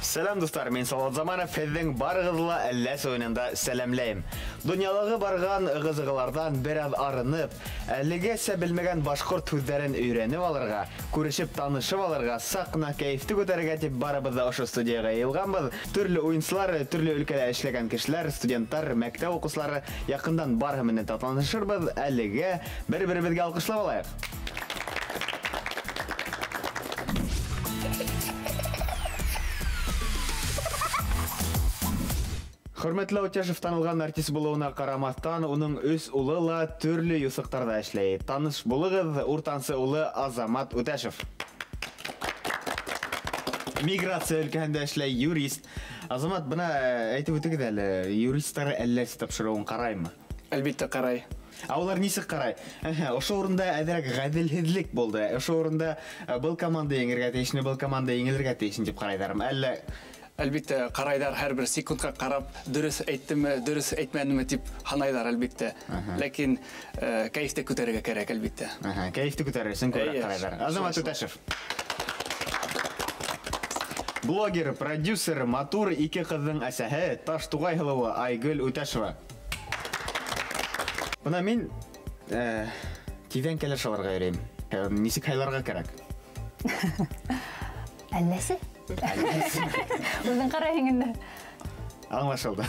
Сәлам достар, мен Салават Заманов, һеҙҙең барығыҙла әлләс ойынында сәләмләйем. Донъялағы барған ығызығылардан бер аҙ арынып, әлегәсә белмәгән башҡорт һүҙҙәрен өйрәнеп алырға, күрешеп танышып алырға, саҡ ҡына кәйефте күтәрергә тип барыбыҙ да ошо студияға йыйылғанбыҙ. Төрлө уйынсылар, төрлө өлкәлә эшләгән кешеләр, студенттар, мәктәп уҡыусылары яҡындан барыһы менән танышырбыҙ. Әлегә бер-беребеҙгә алҡышлап алайыҡ. Хөрмәтле Утяшев танылған артист булыуына ҡарамаҫтан, уның 3 улы ла төрлө юсыҡтарҙа эшләй. Таныш булығыҙ, уртансы улы Азамат Утяшев. Миграция өлкәһендә эшләй, юрист. Азамат, бына әйтеп үтегеҙ әле, юристтар әлләс тапшырыуын ҡараймы? Әлбиттә ҡарай. Улар нисек ҡарай? Ошо урында әҙерәк ғәҙелһеҙлек булды. Ошо урында был команда еңергә тейешме, был команда еңелергә тейешме дип ҡарайҙармы? Әллә Әлбиттә, ҡарайҙар һәр бер секундҡа ҡарап, дөрөс әйттеме, дөрөс әйтмәнеме тип һанайҙар, әлбиттә. Ләкин кәйефте күтәрергә кәрәк, әлбиттә. Кәйефте күтәрер өсөн күберәк ҡарайҙар. Азамат Утяшев. Блогер, продюсер, матур ике ҡыҙҙың әсәһе, Таштуғай һылыуы Айгөл Утяшева. Бына мин тиҙән кәләш алырға йөрөйөм. Нисек һайларға кәрәк? Әлләсе? Үҙең ҡарайһың инде. Аңлашылды.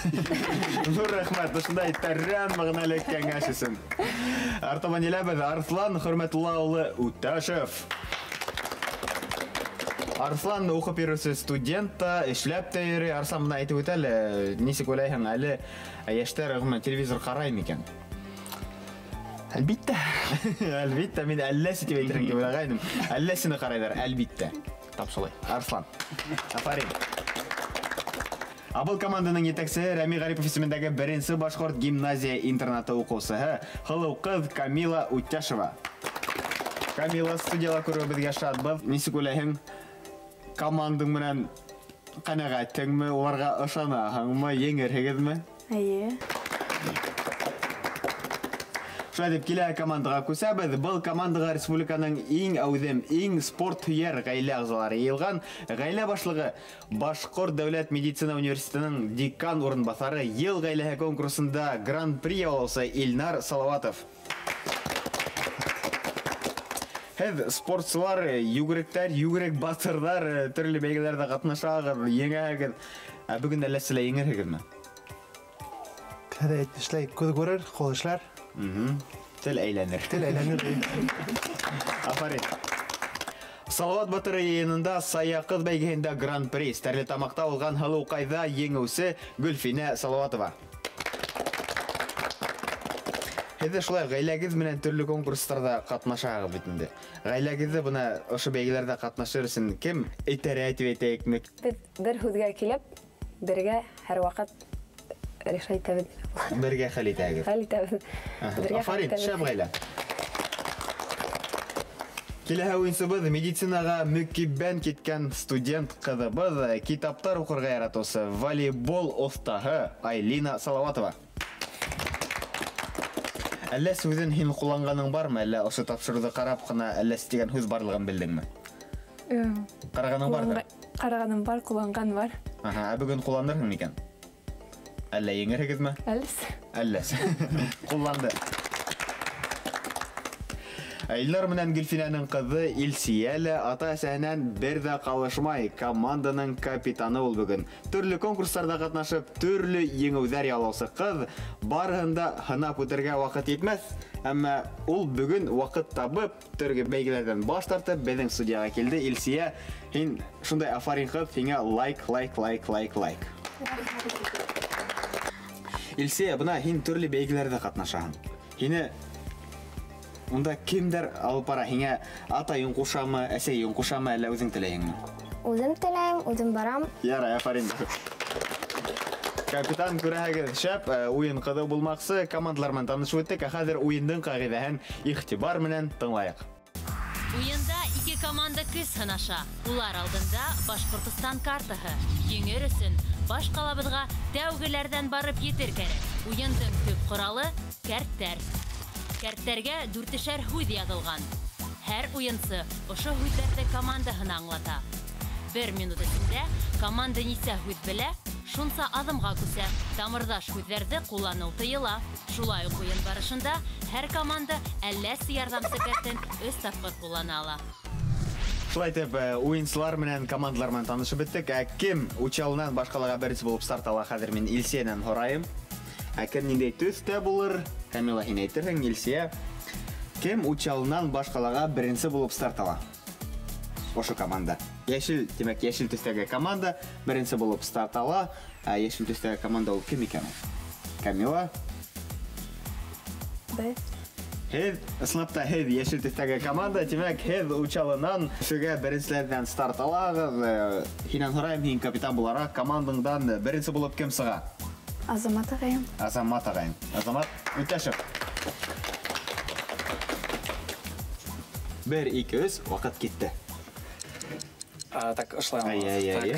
Нур рәхмәт, ошондай тәрән мәғәнәле кәңәш өсөн. Артабан еләбеҙ Арслан Хөрмәтулла улы Утяшев. Арслан уҡып йөрөүсе студент та, эшләп тә йөрөй. Арслан, бына әйтеп үт әле, нисек уйлайһың, әле йәштәр телевизор ҡараймы икән? Әлбиттә. Әлбиттә, мин әлләсе тип әйтерһең дип уйлағайным. Әлләсене ҡарайҙар, әлбиттә. Тапшылай. Арслан. Афарин. Абыл команданың етәксеһе Рәми Ғарипов исемендәге беренсе башҡорт гимназия интернаты уҡыусыһы һылыу ҡыҙ Камила Утяшева. Камила, студияла күреүебеҙгә шатбыҙ. Нисек уйлайһың? Командаң менән ҡәнәғәтһеңме? Уларға ышанаһыңмы? Еңерһегеҙме? Эйе. Шулай дип килә командаға күсәбеҙ. Был командаға республиканың иң әүҙем, иң спорт һөйәр ғаилә ағзалары йыйылған. Ғаилә башлығы Башҡорт дәүләт медицина университетының декан урынбаҫары, йыл ғаиләһе конкурсында гран-при яулаусы Илнар Салауатов. Һеҙ спортсылар, йүгеректәр, йүгерек батырҙар, төрлө бәйгеләрҙә ҡатнашағыҙ, еңәһегеҙ. Бөгөн әлләселә еңерһегеҙме? Кәҙә эшләй, күҙ күрер, ҡул эшләр. Тел әйләнер. Тел әйләнер. Афарин. Салауат батыры йыйынында Саяҡыҙ бәйгеһендә гран-при Стәрлетамаҡта булған һылыуҡайҙа еңеүсе Гөлфинә Салауатова. Һеҙ шулай ғаиләгеҙ менән төрлө конкурстарҙа ҡатнашаһығыҙ бит инде. Ғаиләгеҙҙе бына ошо бәйгеләрҙә ҡатнашыр өсөн кем итерә тип әйтәйекме? Беҙ бер һүҙгә килеп, бергә һәр ваҡыт решать итәбеҙ. Бергә хәл итәгеҙ. Хәл итәбеҙ. Афарин, шәп ғаилә. Киләһе уйынсыбыҙ медицинаға мөкиббән киткән студент ҡыҙыбыҙ, китаптар уҡырға яратыусы, волейбол оҫтаһы Айлина Салауатова. Әлләс һүҙен һин ҡулланғаның бармы? Әллә ошо тапшырыуҙы ҡарап ҡына әлләс тигән һүҙ барлығын белдеңме? Ҡарағаның барҙыр? Ҡарағаным бар, ҡулланған бар. Бөгөн ҡулланырһың микән? Әллә еңерһегеҙме? Әлләс. Әлләс. Ҡулланды. Илнар менән Гөлфинәнең ҡыҙы Илсиә лә ата-әсәһенән бер ҙә ҡалышмай, команданың капитаны ул бөгөн. Төрлө конкурстарҙа ҡатнашып, төрлө еңеүҙәр яулаусы ҡыҙ, барыһында һынап үтергә ваҡыт етмәҫ, әммә ул бөгөн ваҡыт табып, төрлө бәйгеләрҙән баш тартып, беҙҙең студияға килде. Илсиә, һин шундай афарин ҡыҙ, һиңә лайк. Илсиә, бына һин төрлө бәйгеләрҙә ҡатнашаһың. Һине унда кемдәр алып бара? Һиңә атайың ҡушамы, әсәйең ҡушамы, әллә үҙең теләйеңме? Үҙем теләйем, үҙем барам. Ярай, афарин. Капитан, күрәһегеҙ, шәп, уйын ҡыҙыу булмаҡсы, командалар менән танышып үттек, хәҙер уйындың ҡағиҙәһен иғтибар менән тыңлайыҡ. Уйында ике команда көс һынаша. Улар алдында Башҡортостан картаһы. Еңер өсөн баш калабызга тәүгеләрдән барып етер кәрәк. Уендың төп коралы кәрттәр. Кәрттәргә 4-шәр һүз язылган. Һәр уенчы ошо һүзләрне командаһына аңлата. 1 минут эчендә команда нисә һүз белә, шунса адымга күсә. Тамырдаш һүзләрне куллану тыела. Шулай ук уен барышында һәр команда әлләсе ярдәмче кәртен 3 тапкыр куллана ала. Шулай итеп, уенчылар менән командалар менән танышып беттек. Ким учалынан башкаларга беренче булып старт ала хәзер мин Илсиянән һорайым. Кем ниндәй төстә булыр? Камила һин әйтерһең, Илсия. Кем учалынан башкаларга беренче булып старт ала? Ошо команда. Яшел, демәк, яшел төстәге команда беренче булып старт ала. Яшел төстәге команда ул кем икән? Камила. Һеҙ, ысынлапта һеҙ яшел төстәге команда, демәк, һеҙ учалынан шуға беренселәрдән старт алағыҙ. Һинән һорайым, һин капитан буларак командаңдан беренсе булып кем сыға? Азамат ағайым. Азамат ағайым. Азамат, үтәшек. 1, 2, 3, ваҡыт китте. Так, ошолай. Ай.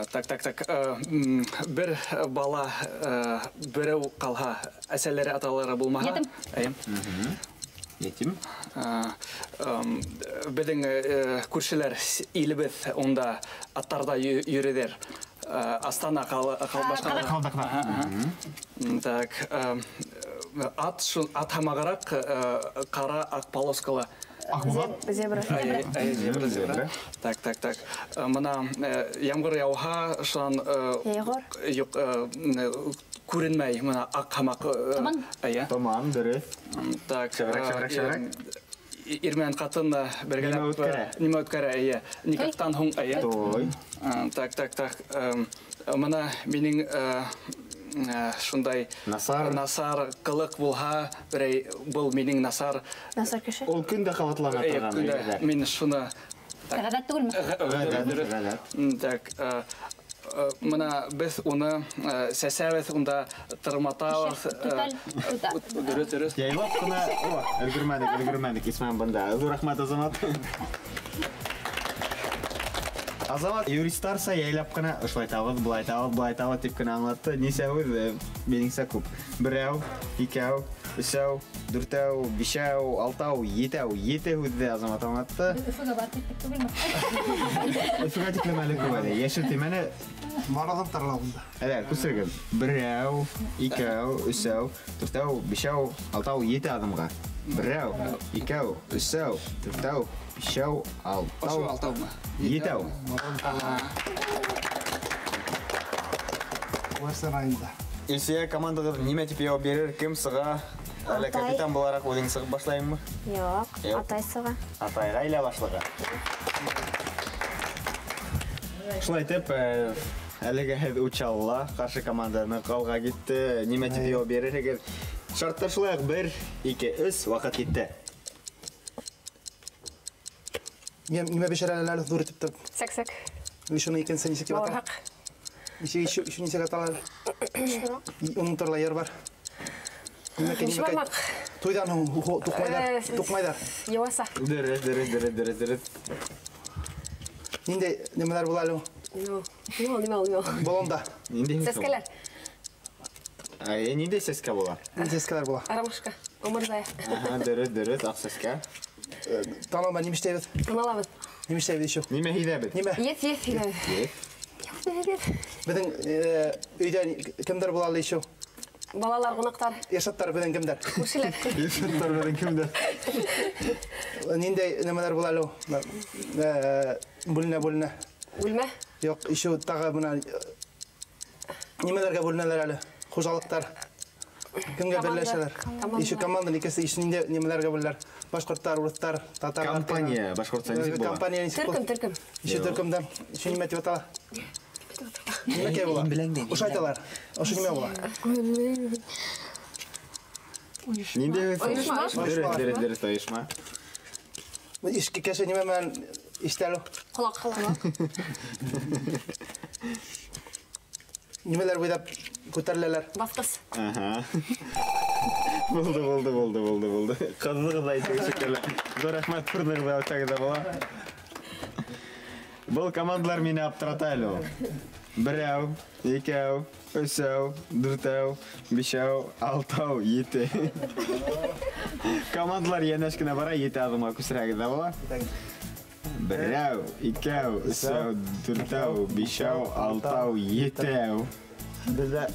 Так. Бер бала берәү калһа, әсәләре аталары булмаһа. Етим. Безнең күршеләр илебез онда аттарда йөрөдер. Астана калбашкан. Так, ат хамагарак кара ак полоскалы. Зебра. Зебра. Так. Мына ямгыр яуһа, шуан юк күренмәй, мына ак хамак. Таман, дөрес. Так. Шәврәк. Ирмән катын бергәләп нимә үткәрә, никактан һуң, Той. Так. Мына минең шундай насар кылык булһа, был минең насар. Насар кеше. Ул көндә кабатлана торган. Мин шуны Гадәт түгелме? Так. Мына без уны сәсәбез унда тырматабыз. Дөрес. Яйлап кына, өлгөрмәдек, исмән бында. Зур рәхмәт, Азамат. Азамат юристарса яйлап кына ошолай табыз, булай табыз дип кына аңлатты. Нисәү минеңсә күп. 1, 2, 3, 4, 5, 6, 7. 7 һүзде Азамат аңлатты. Өфөгә барып киттек түгелме? Өфөгә тиклемәле күп әле. Яшел темәне Марадан тарлауында. күсергән. 1, 2, 3, 4, 5, 6, 7 адымга. 1, 2, 3, 4, 5, 6, 7. Уэстern айында. Илсия командағыз неме тип яуап берер? Кем сыға? Әлі капитан боларақ өзің сығып башлайын мы? Yok, атай сыға. Атайға илә башлыға. Шулай теп, әлігі һәд учалла, қаршы команданы қалға кетті. Неме тип яуап берер? Егер шарттар шулай 1, 2, 3 вақыт кетті. Неме бешерәләләр ҙур итеп тор. Сәк. Шуны икенсе нисек дип атала? Еще нисек аталар? Уның торла ер бар. Швармак. Тойдан туҡмайҙар. Йыуаса. Дөрес. Ниндәй немеләр була әле? Нимә? Балонда. Сәскәләр. Ниндәй сәскә була? Ниндәй сәскәләр була? Арамашка. Омырзая. Дөрес, ак сәскә. Тамам, нимештәйбез? Аналабыз. Нимештәйбез еще? Нимә һидәбез? Нимә? Ет. Беҙҙең өйҙә кемдәр була әле еще? Балалар, ҡунаҡтар. Йәшәттәр беҙҙең кемдәр? Күршеләр. Йәшәттәр беҙҙең кемдәр? Ниндәй нәмәләр була әле? Бүленә. Бүлмә. Юҡ, еще тағы бына нимәләргә бүленәләр әле? Хужалыҡтар. Кемгә берләшәләр? Еще команда никәсе еще ниндәй нимәләргә бүләләр? Башҡорттар, урыҫтар, татарлар. Компания, башҡортса нисек була? Компания нисек була? Төркөм. Еще төркөмдән. Еще нимә тип атала? Нимәкәй була? Ошо айталар. Ошо нимә була? Ниндәй Оешма. Дөрес, оешма. Ишке кеше нимә менән иштәлү? Ҡолаҡ. Нимәләр буйлап күтәреләләр? Баҫҡыс. Булды. Ҡыҙығыҙ әйтеү шикелле. Зур рәхмәт күрдегеҙ, тағы да була. Был командалар мине аптырата әле ул. Берәү, икәү, өсәү, дүртәү, бишәү, алтау, ете. Командалар янәш кенә бара, 7 адымга күсерәгез дә була. Берәү, икәү, өсәү, дүртәү, бишәү, алтау, етәү. Бездә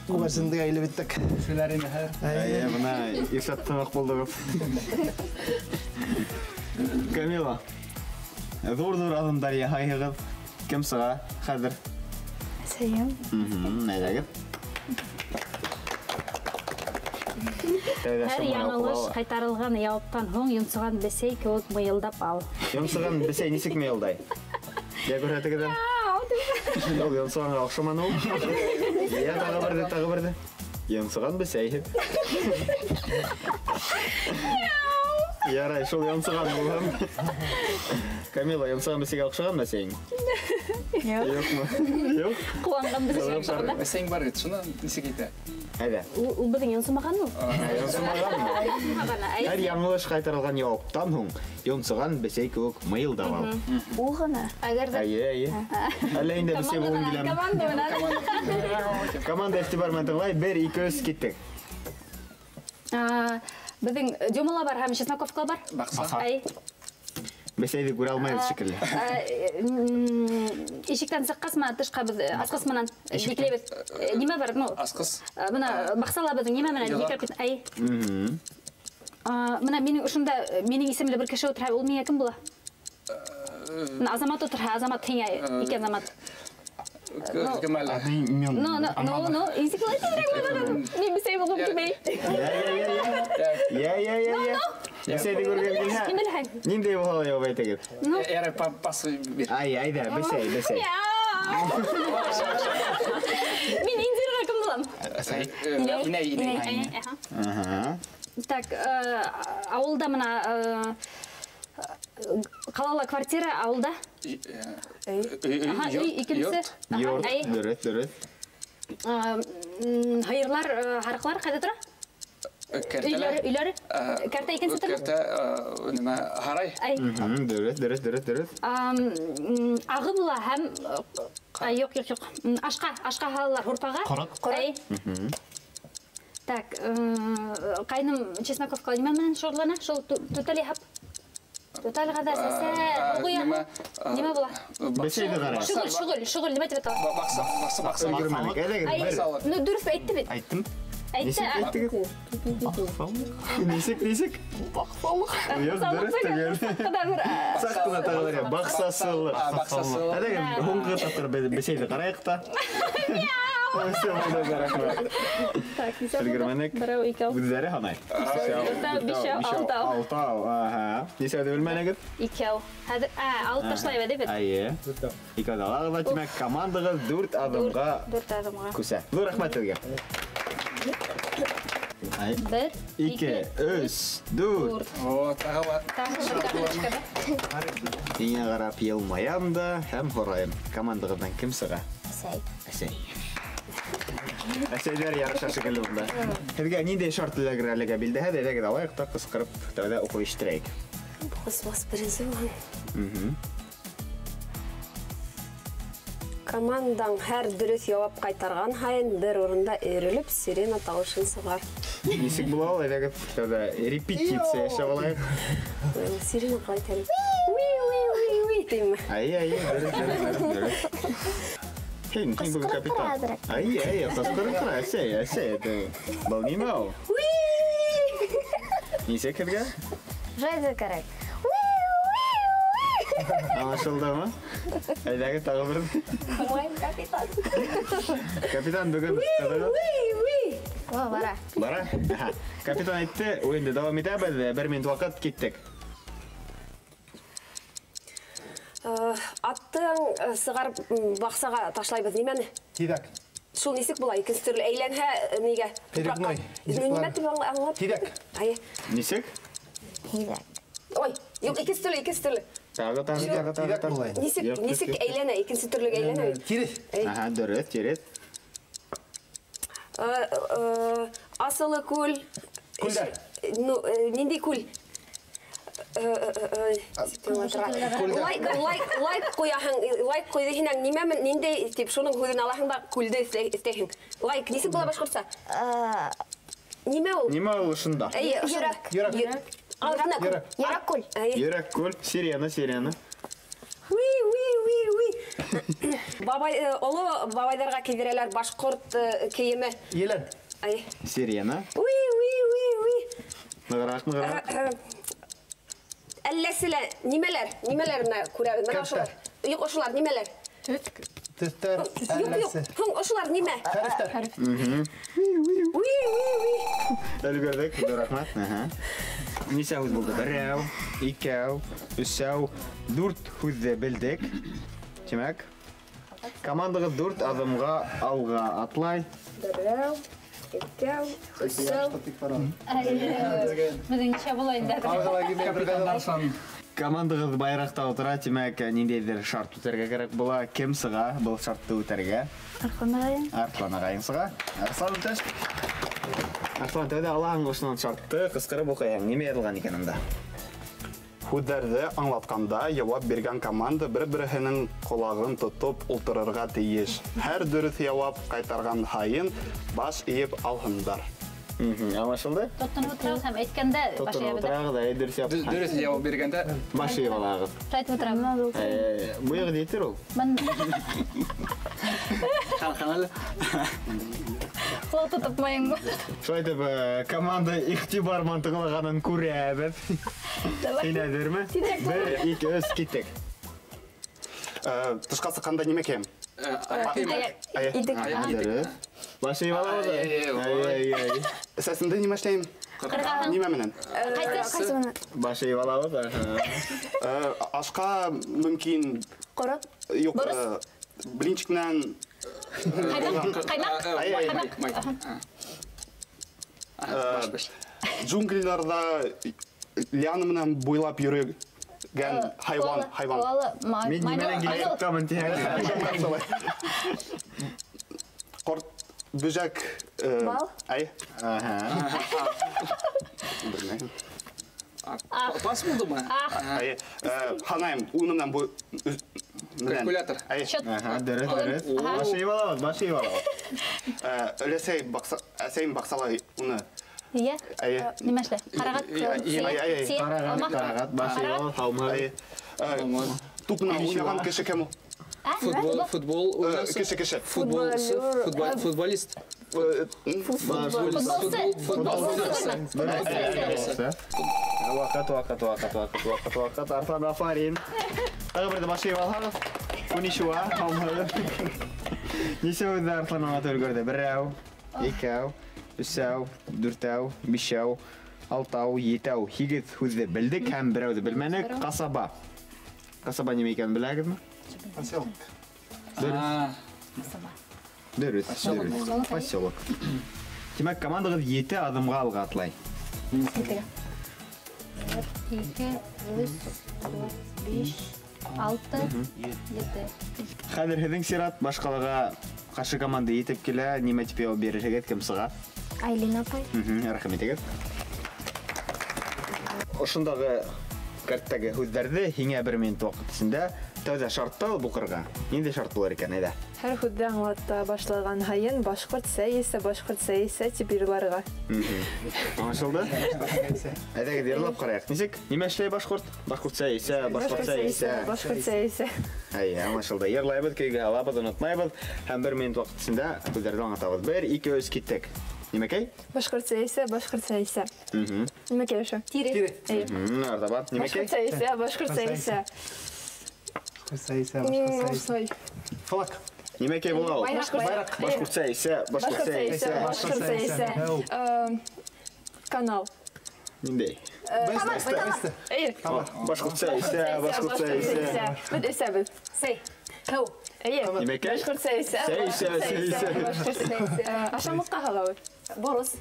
күбесендә әйле биттек. Шуларны һәр. Әйе, бuna ифрат тымык булдыгыз. Камила. Зур-зур адымдар яһайһығыҙ. Кем сыға? Хәҙер. Сәйем. Әйҙәгеҙ. Һәр яңылыш ҡайтарылған яуаптан һуң йонсоған бесәй кеүек мыйылдап ал. Йонсоған бесәй нисек мыйылдай? Я күрһәтегеҙ. Ул йонсоғанға оҡшаманы ул. Я тағы берҙе. Йонсоған бесәйһеҙ. Ярай, шул йонсоған булһын. Камила, йонсоған бесәйгә оҡшаған бесәйең? Юҡмы? Юҡ? Ҡыуанған бесәй оҡшағанда. Сәң бар бит, шуны нисек итә? Әйҙә. Ул беҙҙең йонсомаған ул. Йонсомағанмы? Һәр яңылыш ҡайтарылған яуаптан һуң йонсоған бесәй кеүек мыйылдап ал. Ул ғына. Әгәр дә Әйе. Әллә инде бесәй булғың киләме? команда менән. Команда иғтибар менән тыңлай, 1-2-3 киттек. Беҙҙең Дюмала бар һәм Чесноковка бар. Баҡса. Ай. Бесәйҙе күрә алмайбыҙ шикелле. Ишектән сыҡҡасмы, тышҡа беҙ асҡыс менән бикләйбеҙ. Нимә бар? Асҡыс. Бына баҡсала беҙҙең нимә менән бикләп кит. Ай. Бына минең ошонда минең исемле бер кеше ултыра. Ул миңә кем була? Азамат ултыра. Азамат һиңә ике Азамат. Кемәл. No, инсеклай тиҙерәк. Мин бесәй булып килмәй. Я. Бесәйҙе күргән килһә. Нимәләһәң? Ниндәй булһа яуап әйтегеҙ? Ярай, пас бир. Әйҙә, бесәй. Мин инзирға кем булам? Инәй. Так, ауылда мына ҡалала квартира, ауылда. Икенсе. Йорт, дөрөҫ. Һыйырлар, һарыҡлар ҡайҙа тора? Өйләре. Кәртә икенсе тора? Кәртә, нимә, һарай. Дөрөҫ. Ағы була һәм... Юҡ. Ашҡа һалалар һурпаға. Ҡорак. Так, ҡайным Чесноковка нимә менән шоғоллана? Шул түтәл яһап. Түтәл ғада сәсә, ҡуя. Нимә була? Бесәйҙе ҡара. Шөғөл, нимә тип атала? Баҡса. Өлгөрмәнек. Әйҙәгеҙ, Дөрөҫ әйтте бит. Айттым. Әйтте. Нисек? Баҡсалык. Юҡ, дөрөҫ түгел. Саҡ ҡына тағылар. Баҡсасылык. Әйҙәгеҙ, һуңғы тапҡыр бесәйҙе ҡарайыҡ та. Так, Өлгөрмәнек. берәү, икәү. Үҙҙәре һанай. Бишәү, алтау. Алтау. Нисәүҙе белмәнегеҙ? Икәү. Хәҙер, алып ташлайбыҙ, дибет. Әйе. Икәү алағыҙ, тимәк, командағыҙ 4 аҙымға Дүрт аҙымға. күсә. Ҙур рәхмәт һеҙгә. 1, 2, 3, 4. Тағы бар. Һиңә ҡарап йылмаям да һәм һорайым. Командағыҙҙан кем сыға? Әсәй. Әсәйҙәр ярыша шикелле унда. Һеҙгә ниндәй шарт эләгер әлегә билдәһеҙ? Әйҙәгеҙ алайыҡ та ҡысҡырып тәүҙә уҡып ишеттерәйек. Бас беренсе булған. Командаң һәр дөрөҫ яуап ҡайтарған һайын бер урында өйрөлөп сирена тауышын сығар. Нисек була ул? Әйҙәгеҙ тәүҙә репетиция яшәп алайыҡ. Сирена ҡалай тәлеп. Уи, тейме. Ай, дөрөҫ. Һин бүген капитан. Ай, ҡысҡырып әсәй. Был нимә ул? Нисек һеҙгә? Жайҙы кәрәк. Аңлашылдымы? Әйҙәгеҙ тағы бер. Капитан бөгөн Бара. Капитан әйтте, уйынды дауам итәбеҙ, 1 минут ваҡыт киттек. Аттың сығар баҡсаға ташлайбыҙ нимәне? Тиҙәк. Шул нисек була? Икенсе төрлө әйләнһә, нигә? Перегной. Нимә тип аңлап? Тиҙәк. Айы. Нисек? Ой, юҡ, икенсе төрлө. Тағы. Тиҙәк булай. Нисек әйләнә? Икенсе төрлө әйләнә. Тирес. Дөрөҫ. Асылы күл. Күлдәр. Ниндәй күл? Лайк қойды хинан немемен ненде тип шуның худын алахында күлді істейхін. Лайк несі бұла башқұрса? Неме ол? Неме ол ұшында? Ерак көл. Ерак көл. Сирена. Олы бабайдарға кедерелер башқұрт кейімі. Елен. Сирена. Нығырақ. Әлләсілі немелеріне көрәбіз. Мән ашылар? Үйік ашылар немелер? Төттер. Әлләсі. Ашылар неме? Хәріфтер. Әлгірдік. Рахмат. Несе хүз болды? Бірәу, икәу, үсәу, дүрт хүзді білдік. Демек, командығы дүрт адымға алға атлай. Бірәу, икәу, үсәу. Мүдіңше болайында. Командығыз байрақта отыра, демек, нендейдер шарт өтерге керек бола. Кем сыға бұл шартты өтерге? Арслан ағайын сыға. Арслан өтеш. Арслан тәуді Аллахың ұшынан шартты қысқырып оқаяң. Неме еділған екен анда? Хүддерді аңлатқанда жауап берген команда бір-бірінің қолағын тұтып ұлтырырға тиіс. Әр дұрыс жауап қайтарған хайын баш иіп алғындар. Амашылды? Тоттын отырағыз һәм әйткенде башы ебеді. Отырағыз, дұрыс жауап. Дөрес жауап бергенде Башы еб алағыз. Жайт отырағыз. Бұйығы дейтір ол? қаналы. Құлау тұтып майың бұл. Шайтып, команда иқтибар мантығылығанын көрі әбіп. Сейнәдір ме? 1, 2, 3, кеттік. Тышқасы қанда немекем? Башы еб алағыз? Сәсінде неме іштейм? Неме менен? Башы еб алағыз? Ашқа мүмкін... Қоры? Yok, блинчикнен... Джунглиларда лианымынан бойлап жүрген хайван. Мен немелен келіп қамын тегін. Құрт, бүжәк... Бал? Ай. Бас болды ма? Ханайым, ұнымнан бой... Калькулятор. Дөрес. Башы еб алағыз? Әлесейін бақсалай ұны. Ие? Немешлі? Қарағат? Қарағат, башы еб алағыз, хаумы. Тупынан ойнаған кіші кем ол? Футбол ойнасы. Кіші. Футболист. Вақыт. Арслан Афарин. Тағы бірді башы еб алағыз? Унишуа, хаумы. Несе өзді Арслан аңа төлгірді? 1, 2, 3, 4, 5, 6, 7, 8 хүзді білдік, һәм біреуді білмәнік. Қасаба. Қасаба неме екен біләгіз ме? Поселок. Дөрес. Поселок. Демек, командағыз 7 адымға алға атлай. 2, 3, 4, 5, 6, 7. Қазір һеҙҙең сират башҡалаға ҡаршы команда етеп килә, нимә тип яуап бирерһегеҙ, кем сыға? Айлина апай. Рәхмәт итегеҙ. Ошондағы карттағы һүҙҙәрҙе һиңә 1 минут ваҡыт эсендә тәүҙә шартты ал буҡырға. Ниндәй шарт булыр икән, әйҙә? Һәр һүҙҙе аңлата башлаған һайын башҡорт сәйесе тип йырларға. Аңлашылды? Әйҙәгеҙ йырлап ҡарайыҡ. Нисек? Нимә эшләй башҡорт? Башҡорт сәйесе. Аңлашылды. Йырлайбыҙ, көйгә һалабыҙ, онотмайбыҙ. Һәм 1 минут ваҡыт эсендә һүҙҙәрҙе аңлатабыҙ. 1, 2, 3, киттек. Нимәкәй? Башҡорт сәйесе. Нимәкәй ошо? Тире. Артабан. Нимәкәй? Башҡорт сәйесе. Флаг. Нимәкәй була ул? Башҡорт сәйесе. Канал. Ниндәй? Башҡорт сәйесе. Беҙ эсәбеҙ. Сәй. Һыу. Нимәкәй? Башҡорт сәйесе. Ашамлыҡҡа һалабыҙ. Борос.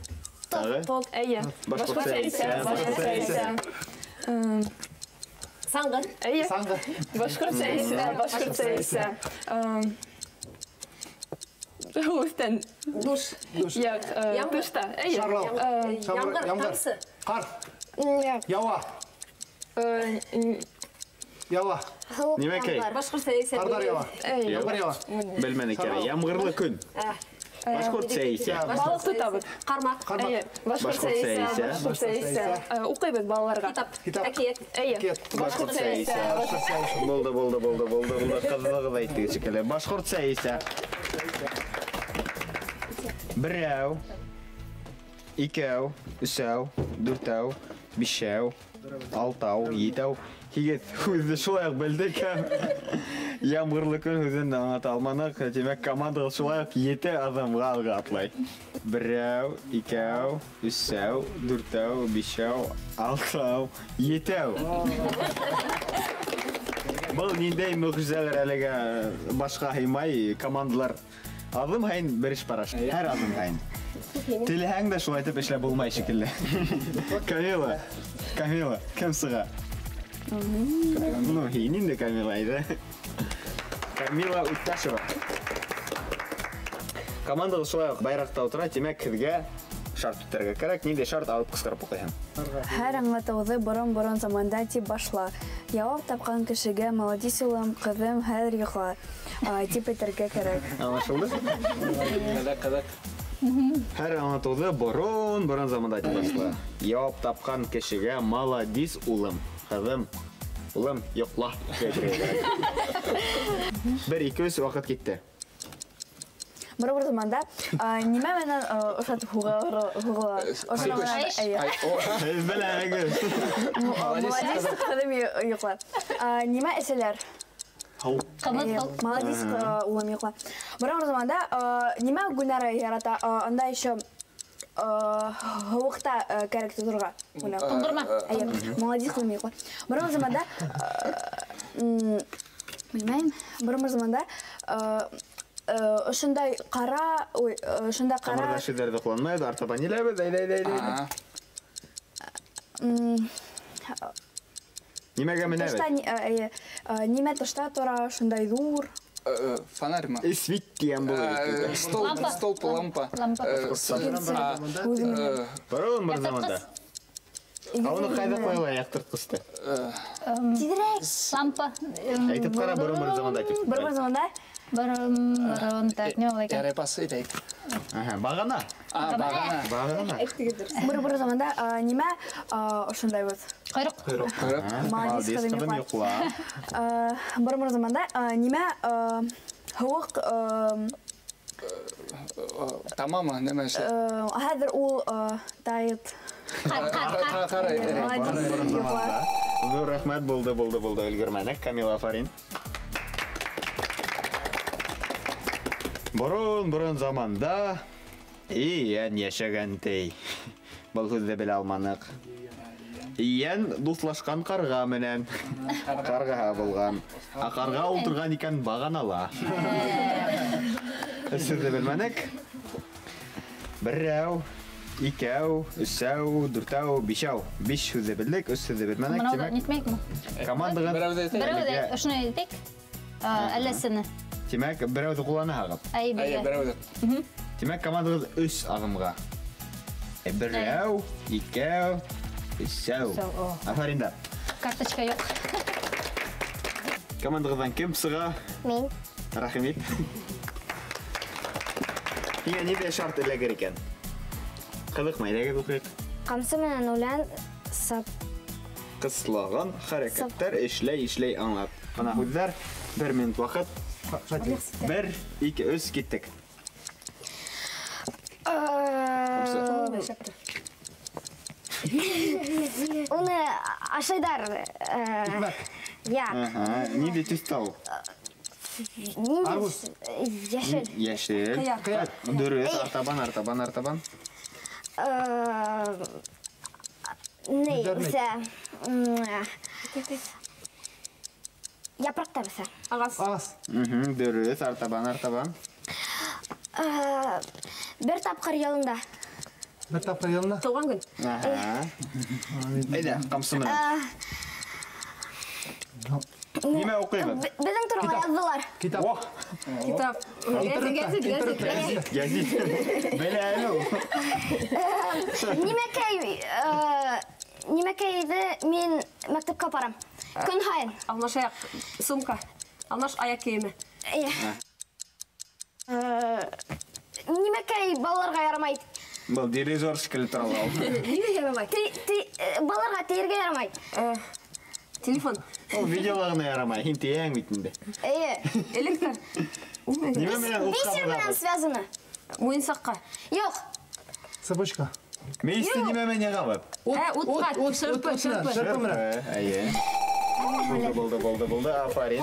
Тағы? Башҡорт сәйесе. Саңғы. Башҡорт сәйесе. Үстән. Душ. Душта. Ямғыр. Тамсы. Қар. Яуа. Яла. Неме керек? Башкорт сәйсә. Кардар яла. Ялбар яла. Белмәне керек. Ямгырлы күн. Башкорт сәйсә. Балык тотабыз. Кармак. Башкорт сәйсә. Башкорт сәйсә. Укыйбыз балаларга. Китап. Әкият. Башкорт сәйсә. Булды. Кызыгыз әйтте шикелле. Башкорт сәйсә. Берәү, икәү, өчәү, дүртәү, бишәү, алтау, етәү. Егет үзі шулай білдік. Ямғырлы күн үзін аңлата алмадық. Демек командаға шулай 7 адамға алға атлай. Берәү, икәү, өчәү, дүртәү, бишәү, алтау, етәү. Бұл ниндей мөғжизалар әлегә башқа һыймай командалар адым һайын бер эш бараш. Һәр адым һайын. Теләһәң дә шулай итеп эшләп булмай шикелле. Камила, кем сыга? Ну, һин инде Камила иде. Камила Утташева. Командага шулай байракта утыра, демәк һезгә шарт үтәргә кирәк. Нинди шарт алып кыскырып укыйсың? Һәр аңлатыуҙы борон заманда тип башла. Яуап тапҡан кешегә молодец улым, ҡыҙым, хәҙер йоҡла тип әйтергә кәрәк. Аңлашылды? Ҡыҙыҡ. Һәр аңлатыуҙы борон заманда тип башла. Яуап тапҡан кешегә молодец улым, ҡыҙым, улым, йоҡла. 1-2-3 ваҡыт китте. Бер заманда нимә менән ошатып һуғыла? Молодец ҡыҙым йоҡла. Нимә әсәләр? Молодец улым йоҡла. Бер заманда нимә Гүлнара ярата? Анда еще һыуыҡта кәрәк тоторға. Тондорма. Молодец улым йоҡла. Бер заманда белмәйем. Бер заманда ошондай ҡара, ошондай ҡара. Камырҙашыҙарҙы ҡулланмайбыҙ, артабан еләбеҙ, әйҙә. Нимәгә менәбеҙ? Нимә тышта тора, шундай ҙур. Фонарь ма? Свит тигән булыр. Столб, лампа. Борон бер заманда. Ауны ҡайҙа ҡуйыла яҡтыртҡысты? Тиҙерәк. Лампа. Әйтеп ҡара борон бер заманда тип. Бер заманда Борон, так, не олай. Ярайпас итәйек. Бағана. Бағана. Бер заманда нимә ошондайбыз? Ҡойроҡ. Молодец ҡыҙым йоҡла. Бер заманда нимә һыуыҡ Тамамы, нәмә эшләп? хәҙер ул тайыт. Ҙур рәхмәт, булды, өлгөрмәнек. Камила Фарин. Борон заманда иян йәшәгәндәй. Был һүҙҙе белә алманыҡ. Иян дуҫлашҡан ҡарға менән. Ҡарғаһы булған. Ҡарға ултырған икән бағанала. Һүҙҙе белмәнек. Берәү, икәү, өсәү, дүртәү, бишәү. 5 һүҙҙе белдек, 3 һүҙҙе белмәнек. Мынауҙы нитмәйекме? Командаға Берәүҙе ошоно әйтәйек. Әлләсене. Тимәк, берәүҙе ҡулланаһығыҙ. Берәүҙе. Тимәк, командағыҙ 3 аҙымға. Берәү, икәү, өсәү. Афаринда. Карточка юҡ. Командағыҙҙан кем сыға? Мин. Рәхимит. Һиңә ниндәй шарт эләгер икән? Ҡыҙыҡмы, әйҙәгеҙ уҡыйыҡ. Ҡамсы менән үлән сап. Ҡыслаған хәрәкәттәр эшләй аңлат. Ҡана һүҙҙәр, 1 минут ваҡыт. 1, 2, 3 киттек. Уны ашайдар. Ниндәй төҫтә ул? Йәшел. Йәшел. Дөрөҫ, артабан. Ней, үсә. Япраҡтар үсә. Ағас. Дөрөҫ, артабан. Бер тапҡыр йылында. Бер тапҡыр йылында? Тыуған көн. Әйҙә, ҡамсы менән. Нимә уҡыйбыҙ? Беҙҙең турала яҙҙылар. Китап. Китап. Гәзит. Белә әле ул. Нимәкәй Немекейді мен мәктепке барам. Күн хайын. Алмаш аяқ сумка. Алмаш аяқ киімі. Немекей балаларға ярамайды. Бұл дирижер шкілі тұралы ал. Неге ярамайды? Балаларға терге ярамайды. Телефон. Ол видеолағына ярамай, хинти ең бейтінде. Электр. Неме менен ұтқа Менен связаны. Мойынсаққа. Жоқ. Цепочка. Мейсті неме мене қабып? Утқа. Шырпы. Болды, афарин.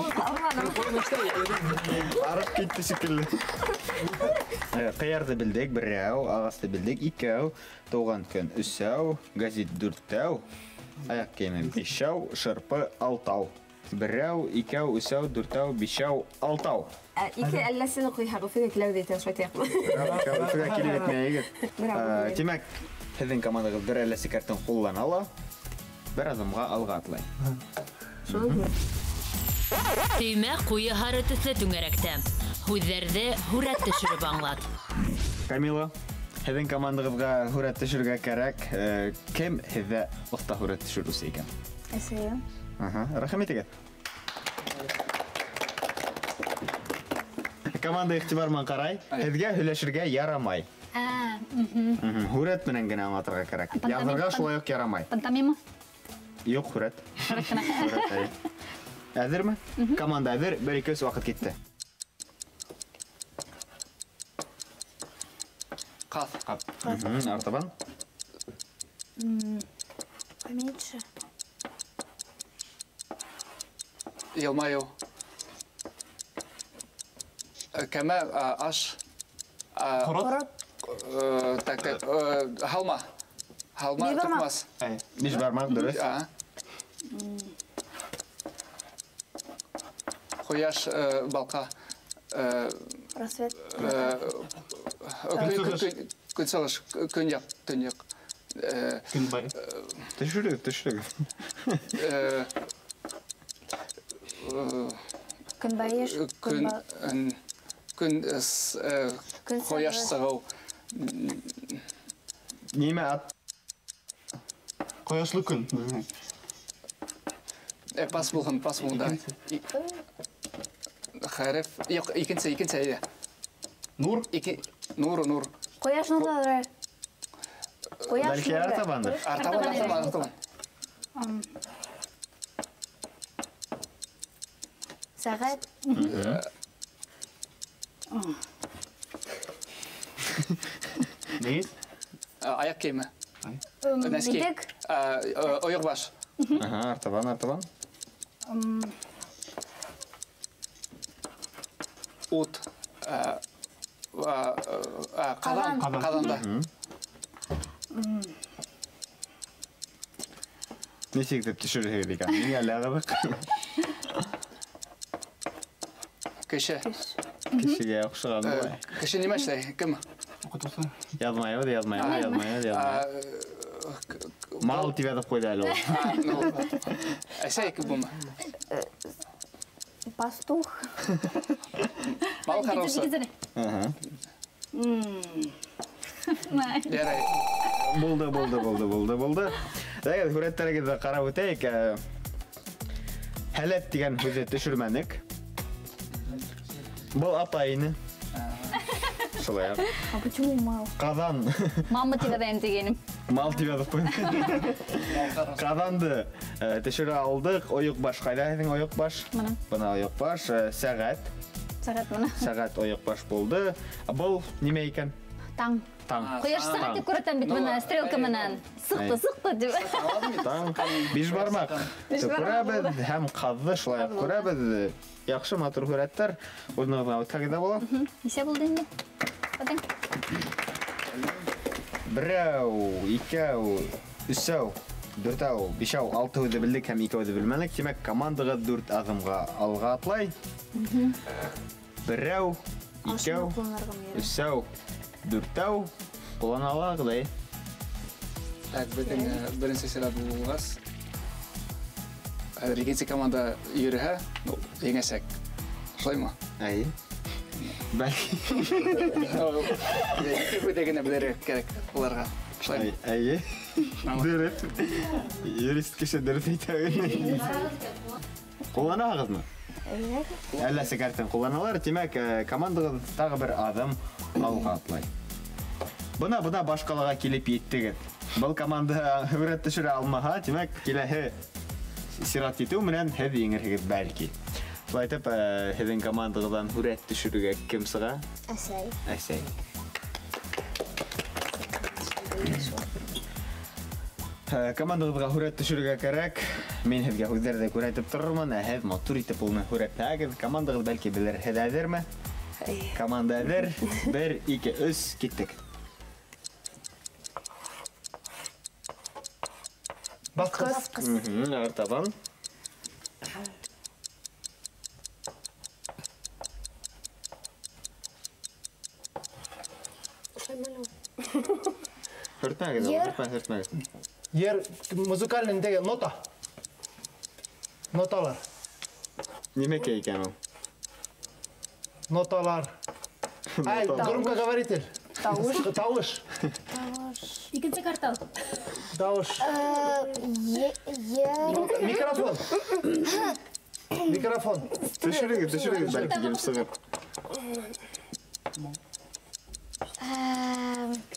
Арып кетті шекілі. Қиярды білдік, бірәу, ағасты білдік, икәу, тоған күн үсәу, газет дүрттәу, аяқ кемі бешәу, шырпы алтау. Бірәу, икәу, үсәу, дүрттәу, бешәу, алтау. Ике әлләсіні қойға ғыфыға келеу дейтен шойты яқмы. Ғыфыға келеу етмей егір. Демәк, һеҙҙең командағыҙ бер әлләсе кәртін қоллана ала, бір адамға алға атлай. Төймә ҡуйы һары төҫлө түңәрәктә. Һүҙҙәрҙе һүрәт төшөрөп аңлат. Камила, һеҙҙең командағыҙға һүрәт төшөргә кәрәк. Кем һеҙҙә оҫта һүрәт төшөрөүсе икән? Әсәйем. Рәхмәт егет. Команда иғтибарман ҡарай, һеҙгә һөйләшергә ярамай. Һүрәт менән генә аңлатырға кәрәк. Яҙырға шулай уҡ ярамай. Пантомима? Юҡ, һүрәт. Әҙерме? Команда әҙер, 1-2 ваҡыт китте. Ҡаҙ. Артабан. Поменьше. Йылмайыу. Кәмә аш. Ҡорот. Һалма. Һалма туҡмас. Биш бармаҡ, дөрөҫ. Ҡояш балҡа. Просвет. Көнсығыш, көньяҡ, төньяҡ. Төшөрөк. Көнбайыш. Ҡояш сығыу. Нимә ат? Ҡояшлы көн. Пас булһын. Хәреф. Юҡ, икенсе әйҙә. Нур. Нур. Ҡояш нурҙары. Бәлки артабандыр. Артабан. Сәғәт. Нейіс? Аяҡ кейеме. Билек. Ойоҡ баш. Артабан. Ут. Ҡаҙанда. Нисек итеп төшөрһөгөҙ икән? Миңә лә ағыҙыҡ. Кеше. Кешегә оҡшаған булай. Кеше нимә эшләй? Кем? Яҙмайбыҙ. Мал тип яҙып ҡуйҙы әле ул. Әсәй кем булма? Пастух. Мал ҡараусы. Ярай. Булды. Дәгәр һүрәттәрегеҙҙе ҡарап үтәйек. Һәләт тигән һүҙҙе төшөрмәнек. Был атайыны. Шулай. А почему мал? Ҡаҙан. Мама тигән дигәнем. Мал тип яҙып ҡуйҙы. Ҡаҙанды төшөрә алдыҡ. Ойоҡ баш ҡайҙа һеҙҙең ойоҡ баш? Бына ойоҡ баш. Сәғәт. Сәғәт ойоҡ баш булды. Был нимә икән? Таң. Ҡояш сәғәт дип күрәтәм бит бына стрелка менән. Сыҡты дип. Таң. Биш бармаҡ. Күрәбеҙ һәм ҡаҙҙы шулай күрәбеҙ. Яҡшы матур һүрәттәр. Урынығыҙға үтһәгеҙ ҙә була. Нисә булды инде? Берәү, икәү, өсәү, дүртәү, бишәү, алты һүҙҙе белдек һәм икәүҙе белмәнек. Тимәк, командағыҙ 4 аҙымға алға атлай. Берәү, икәү, өсәү, дүртәү, ҡуллана алағыҙ. Беҙҙең беренсе сират булғас, икенсе команда йөрөһә, еңәсәк. Шулаймы? Әйе. Бәлки. Һүҙҙе генә белергә кәрәк уларға. Әйе. Дөрет. Юрист кеше дөрет әйтәген. Кулланагызмы? Әллә сәгәртен кулланалар, тимәк, командагыз тагы бер адым алга атлай. Бuna башкалага килеп йеттегез. Бұл команда хүрәт төшерә алмаһа, тимәк, киләһе сират итү менән һез еңерһегез бәлки. Шулай итеп, һезнең командагыздан хүрәт төшерүгә кем сыга? Әсәй. Командагызга хүрәт төшерүгә кирәк. Мин һезгә һүзләрдә күрәтеп торырмын, һез матур итеп улны хүрәтләгез. Командагыз бәлки белер, һез әзерме? Команда әзер. 1, 2, 3 киттек. Баскыз. Артабан. Хөртмәгез. Ер музыкальный деген нота. Ноталар. Нимәкә икән ул? Ноталар. Ай, громкоговоритель. Тавыш. Икенче картал. Тавыш. Микрофон. Төшерегез, бәлки килеп сыгыр.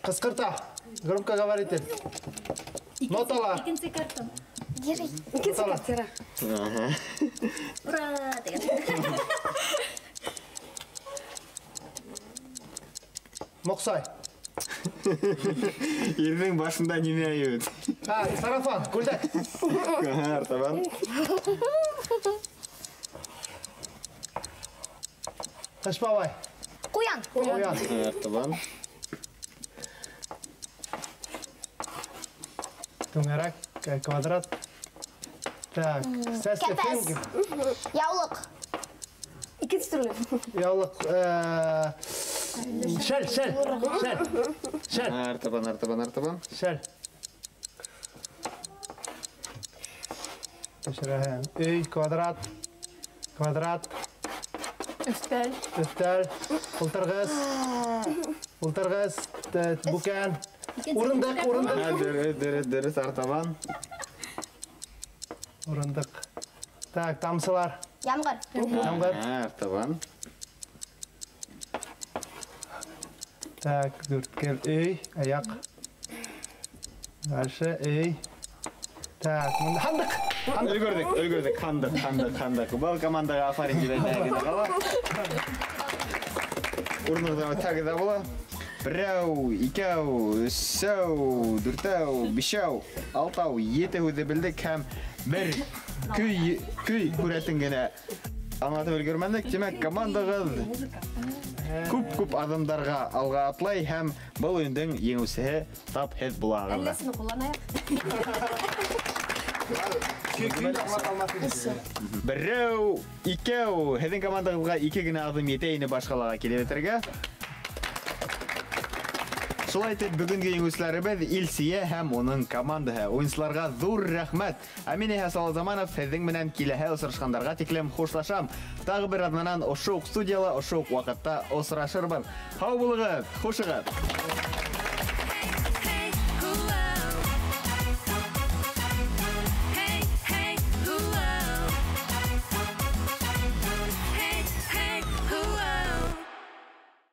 Кыскырта. Громкоговоритель. Ноталар. Икенче картал. Икенче картера. Ура! Моксай. Ирнең башында нимә йөт? Сарафан, күлдәк. Артабан. Кашпавай. Куян. Артабан. Түңәрәк, квадрат. Так, Кәпәс. Яулык. Икенче төрле. Яулык. Шәл. Артабан. Шәл. Төшерәһен. Өй, квадрат. Өстәл. Ултыргыз. Бүкән. Урындык. Дөрес, артабан. Урындык. Так, тамсылар. Ямгыр. Артабан. Так, дүрткел. Өй, аяк. Дальше, өй. Так, хандык. Өлгөрдүк. Хандык. Бұл командаға афарин дебендәгенә кала. Урынында тагы да була. 1, 2, 3, 4, 5, 6, 7 үзе билдек һәм бер көй күрәтен генә аңлатып өлгермәдек. Демәк, командагыз күп адымдарга алга атлай һәм бұл уендың еңүчесе тап һез булагыз. Әлләсен кулланаят. 1, 2, һезнең командагызга 2 генә адым ете инде башкаларга килеп итәргә. Шулай итеп, бүгенге еңүчеләребез Илсия һәм оның командаһы. Уенчыларга зур рәхмәт. Мин Салават Заманов һезнең менән киләһе очрашкандарга тиклем хушлашам. Тагы бер адымнан ошо студияла, ошо вакытта очрашырбыз. Һау булыгыз, хушыгыз.